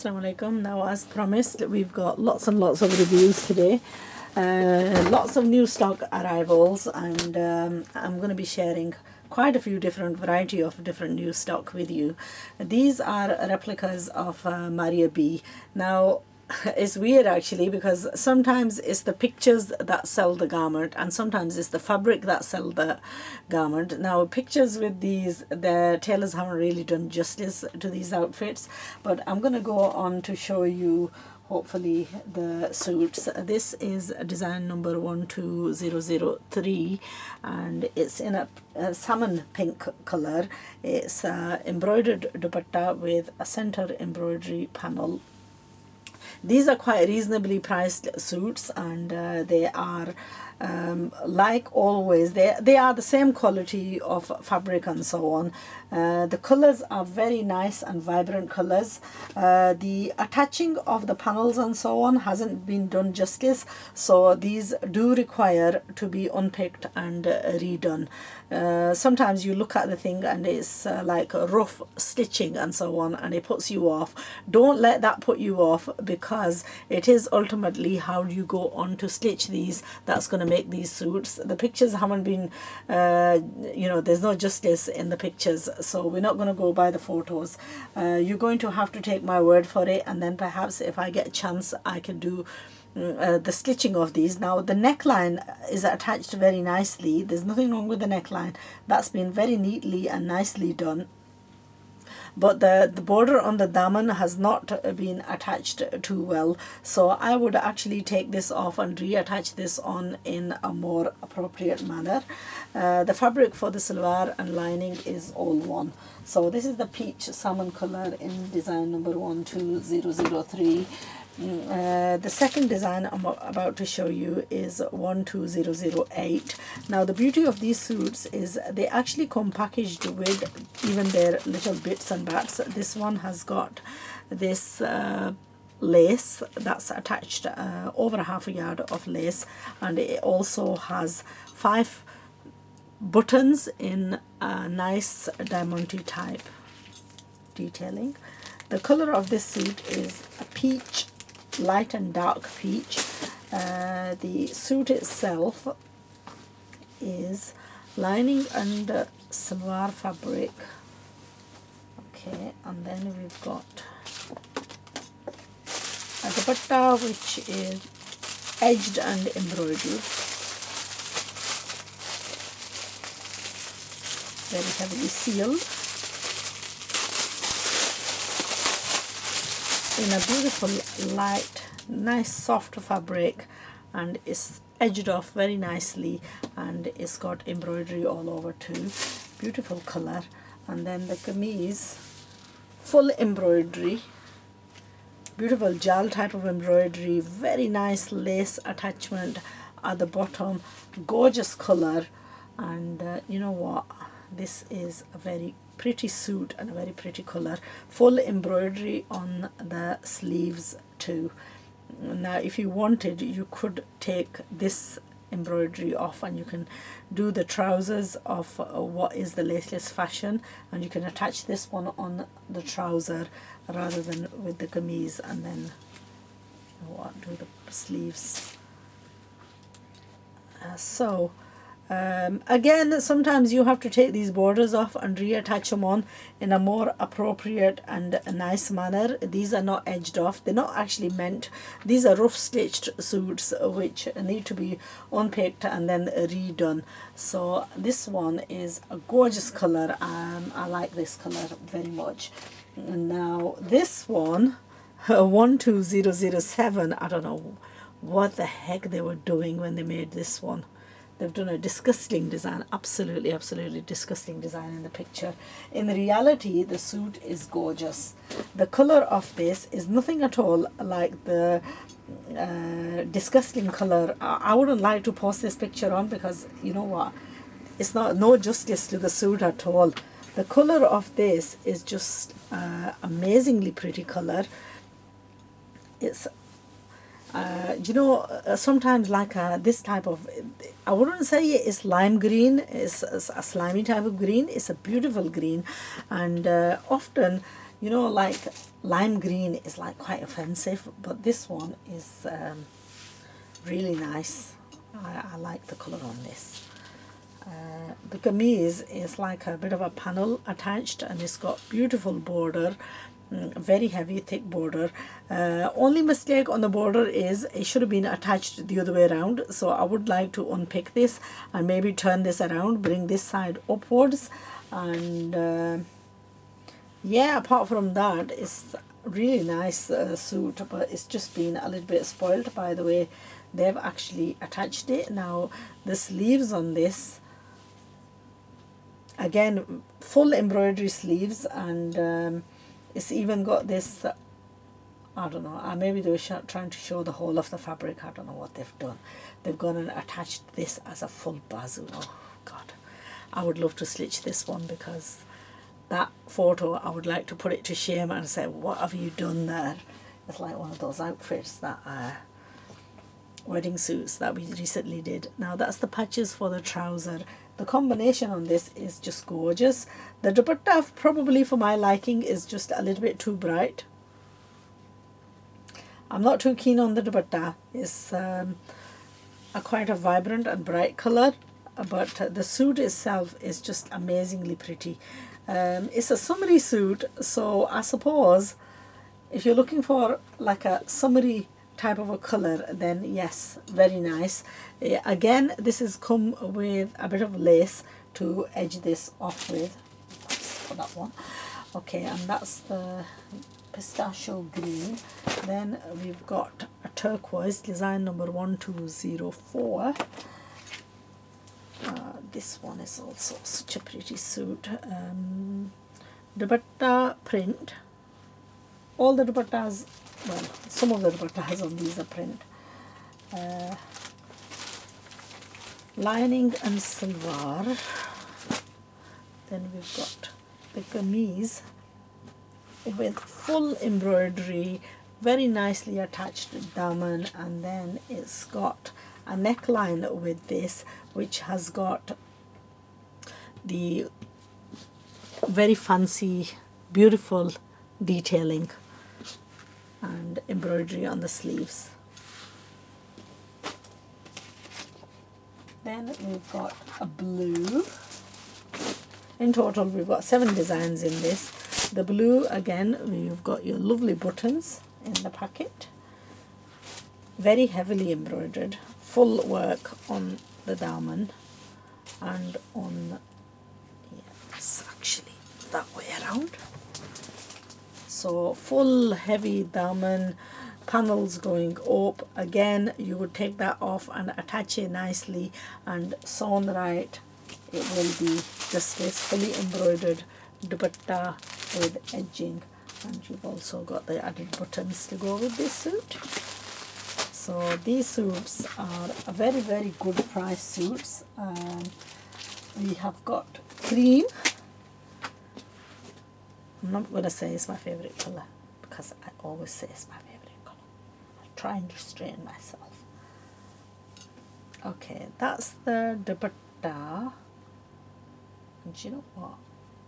Assalamu alaikum. Now, as promised, we've got lots and lots of reviews today. Lots of new stock arrivals, and I'm going to be sharing quite a few different variety of different new stock with you. These are replicas of Maria B. Now, it's weird actually, because sometimes it's the pictures that sell the garment and sometimes it's the fabric that sell the garment. Now, pictures with these, the tailors haven't really done justice to these outfits, but I'm going to go on to show you hopefully the suits. This is design number 12003 and it's in a salmon pink color. It's embroidered dupatta with a center embroidery panel. These are quite reasonably priced suits, and they are like always, they are the same quality of fabric and so on. The colors are very nice and vibrant colors. The attaching of the panels and so on hasn't been done justice, so these do require to be unpicked and redone. Sometimes you look at the thing and it's like rough stitching and so on, and it puts you off. Don't let that put you off, because it is ultimately how you go on to stitch these that's going to make these suits. The pictures haven't been there's no justice in the pictures, so we're not going to go by the photos. You're going to have to take my word for it, and then perhaps if I get a chance I can do the stitching of these. Now, the neckline is attached very nicely. There's nothing wrong with the neckline. That's been very neatly and nicely done, but the border on the daman has not been attached too well, so I would actually take this off and reattach this on in a more appropriate manner. The fabric for the salwar and lining is all one. So this is the peach salmon color in design number 12003. The second design I'm about to show you is 12008. Now, the beauty of these suits is they actually come packaged with even their little bits and bats. This one has got this lace that's attached, over half a yard of lace, and it also has 5 buttons in a nice diamante type detailing. The color of this suit is a peach, light and dark peach. The suit itself is lining and salwar fabric. Okay, and then we've got a dupatta which is edged and embroidered, very heavily sealed, in a beautiful light, nice soft fabric, and it's edged off very nicely, and it's got embroidery all over too. Beautiful color. And then the kameez, full embroidery, beautiful jal type of embroidery, very nice lace attachment at the bottom, gorgeous color. And you know what, this is a very pretty suit and a very pretty color. Full embroidery on the sleeves too. Now, if you wanted, you could take this embroidery off and you can do the trousers of what is the laceless fashion, and you can attach this one on the trouser rather than with the kameez, and then you know what, do the sleeves. Again, sometimes you have to take these borders off and reattach them on in a more appropriate and a nice manner. These are not edged off. They're not actually meant. These are rough stitched suits which need to be unpicked and then redone. So this one is a gorgeous color. I like this color very much. Now this one, 12007, I don't know what the heck they were doing when they made this one. They've done a disgusting design, absolutely disgusting design in the picture. In reality, the suit is gorgeous. The color of this is nothing at all like the disgusting color. I wouldn't like to post this picture on, because you know what, it's no justice to the suit at all. The color of this is just amazingly pretty color. It's sometimes like this type of, I wouldn't say it's lime green, it's a slimy type of green. It's a beautiful green, and often You know, like lime green is like quite offensive, but this one is really nice. I like the color on this. The kameez is like a bit of a panel attached, and it's got beautiful border, very heavy thick border. Only mistake on the border is it should have been attached the other way around, so I would like to unpick this and maybe turn this around, bring this side upwards, and yeah, apart from that, it's really nice suit, but it's just been a little bit spoiled by the way they've actually attached it. Now the sleeves on this, again, full embroidery sleeves, and it's even got this, I don't know, maybe they were trying to show the whole of the fabric. I don't know what they've done. They've gone and attached this as a full bazoo. Oh God, I would love to stitch this one, because that photo, I would like to put it to shame and say, what have you done there? It's like one of those outfits that wedding suits that we recently did. Now that's the patches for the trouser. The combination on this is just gorgeous. The dupatta, probably for my liking, is just a little bit too bright. I'm not too keen on the dupatta. It's a quite a vibrant and bright color, but the suit itself is just amazingly pretty. It's a summery suit, so I suppose if you're looking for like a summery type of a color, then yes, very nice. Again, this is come with a bit of lace to edge this off with. That's for that one. Okay, and that's the pistachio green. Then we've got a turquoise, design number 1204. This one is also such a pretty suit. Dupatta print. All the dupattas, well, some of the dupattas on these are print. Lining and salwar. Then we've got the kameez with full embroidery, very nicely attached daman, and then it's got a neckline with this, which has got the very fancy, beautiful detailing and embroidery on the sleeves. Then we've got a blue. In total, we've got 7 designs in this. The blue, again, you've got your lovely buttons in the packet. Very heavily embroidered, full work on the daman and on, yeah, it's actually that way around. So full heavy daman, panels going up. Again, you would take that off and attach it nicely, and sewn right, it will be just this fully embroidered dupatta with edging, and you've also got the added buttons to go with this suit. So these suits are a very, very good price suits. We have got cream. I'm not going to say it's my favorite color, because I always say it's my favorite color. I'll try and restrain myself. Okay, that's the dupatta. And you know what?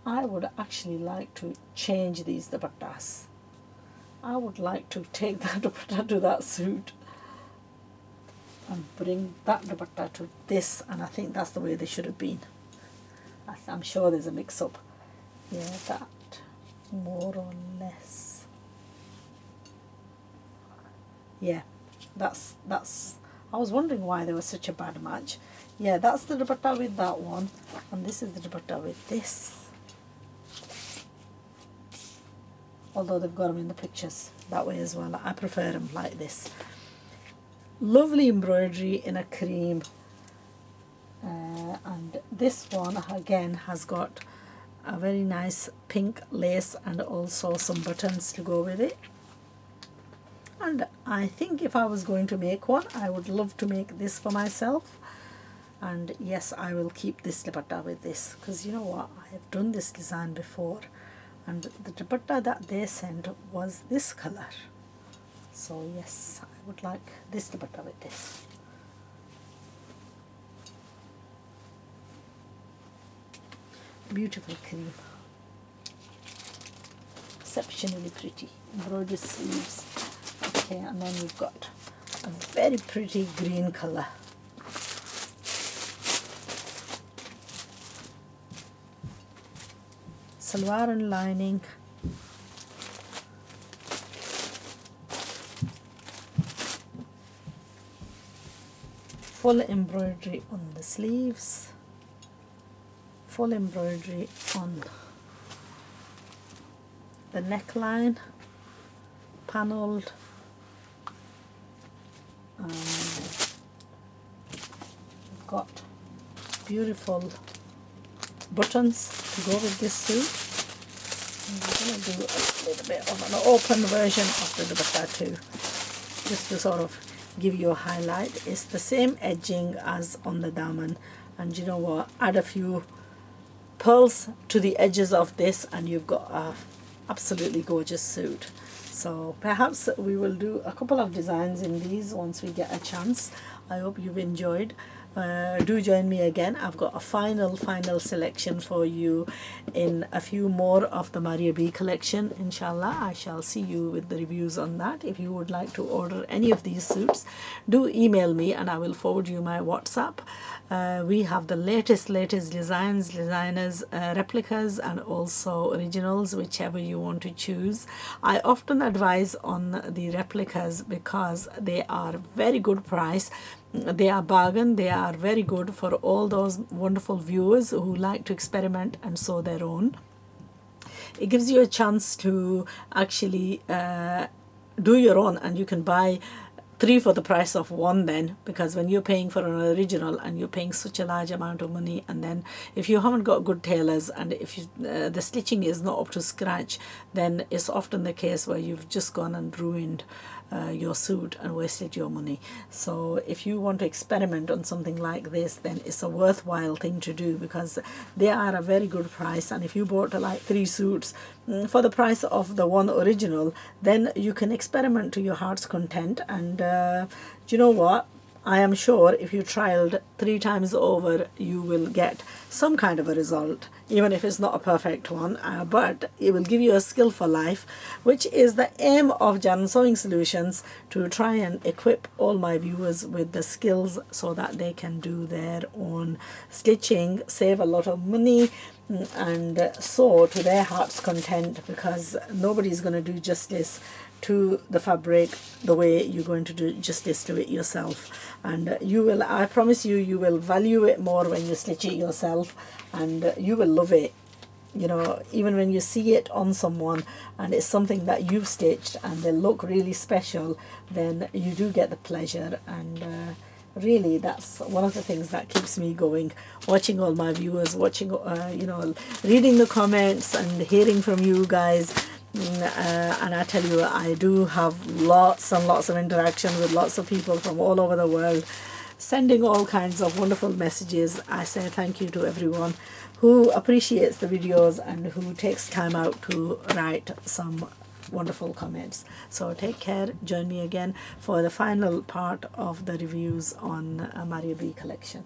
I would actually like to change these dupattas. I would like to take that dupatta to that suit and bring that dupatta to this, and I think that's the way they should have been. I'm sure there's a mix-up. Yeah, that more or less. Yeah, that's I was wondering why they were such a bad match. Yeah, that's the dupatta with that one, and this is the dupatta with this. Although they've got them in the pictures that way as well. I prefer them like this. Lovely embroidery in a cream, and this one again has got a very nice pink lace and also some buttons to go with it. And I think if I was going to make one, I would love to make this for myself. And yes, I will keep this dupatta with this, because you know what, I have done this design before, and the dupatta that they sent was this color. So yes, I would like this dupatta with this. Beautiful cream. exceptionally pretty. Embroidered sleeves. Okay, and then you've got a very pretty green color. Salwar and lining. Full embroidery on the sleeves. Full embroidery on the neckline, panelled. We've got beautiful buttons to go with this suit. And we're going to do a little bit of an open version of the dupatta too, just to sort of give you a highlight. It's the same edging as on the daman, and you know what, add a few pearls to the edges of this and you've got a absolutely gorgeous suit. So perhaps we will do a couple of designs in these once we get a chance. I hope you've enjoyed. Do join me again. I've got a final selection for you in a few more of the Maria B collection. Inshallah, I shall see you with the reviews on that. If you would like to order any of these suits, do email me and I will forward you my WhatsApp. We have the latest designers, replicas and also originals, whichever you want to choose. I often advise on the replicas because they are very good price. They are bargain. They are very good for all those wonderful viewers who like to experiment and sew their own. It gives you a chance to actually do your own, and you can buy 3 for the price of 1 then, because when you're paying for an original and you're paying such a large amount of money, and then if you haven't got good tailors and if you, the stitching is not up to scratch, then it's often the case where you've just gone and ruined your suit and wasted your money. So if you want to experiment on something like this, then it's a worthwhile thing to do because they are a very good price. And if you bought like 3 suits for the price of the 1 original, then you can experiment to your heart's content. And do you know what? I am sure if you trialed 3 times over, you will get some kind of a result, even if it's not a perfect one, but it will give you a skill for life, which is the aim of Jan Sewing Solutions, to try and equip all my viewers with the skills so that they can do their own stitching, save a lot of money, and sew to their heart's content, because nobody's going to do justice to the fabric the way you're going to do justice to it yourself. And you will, I promise you, you will value it more when you stitch it yourself, and you will love it. You know, even when you see it on someone and it's something that you've stitched and they look really special, then you do get the pleasure. And really, that's one of the things that keeps me going, watching all my viewers, watching you know, reading the comments and hearing from you guys. And I tell you, I do have lots and lots of interaction with lots of people from all over the world, sending all kinds of wonderful messages. I say thank you to everyone who appreciates the videos and who takes time out to write some wonderful comments. So take care. Join me again for the final part of the reviews on Maria B collection.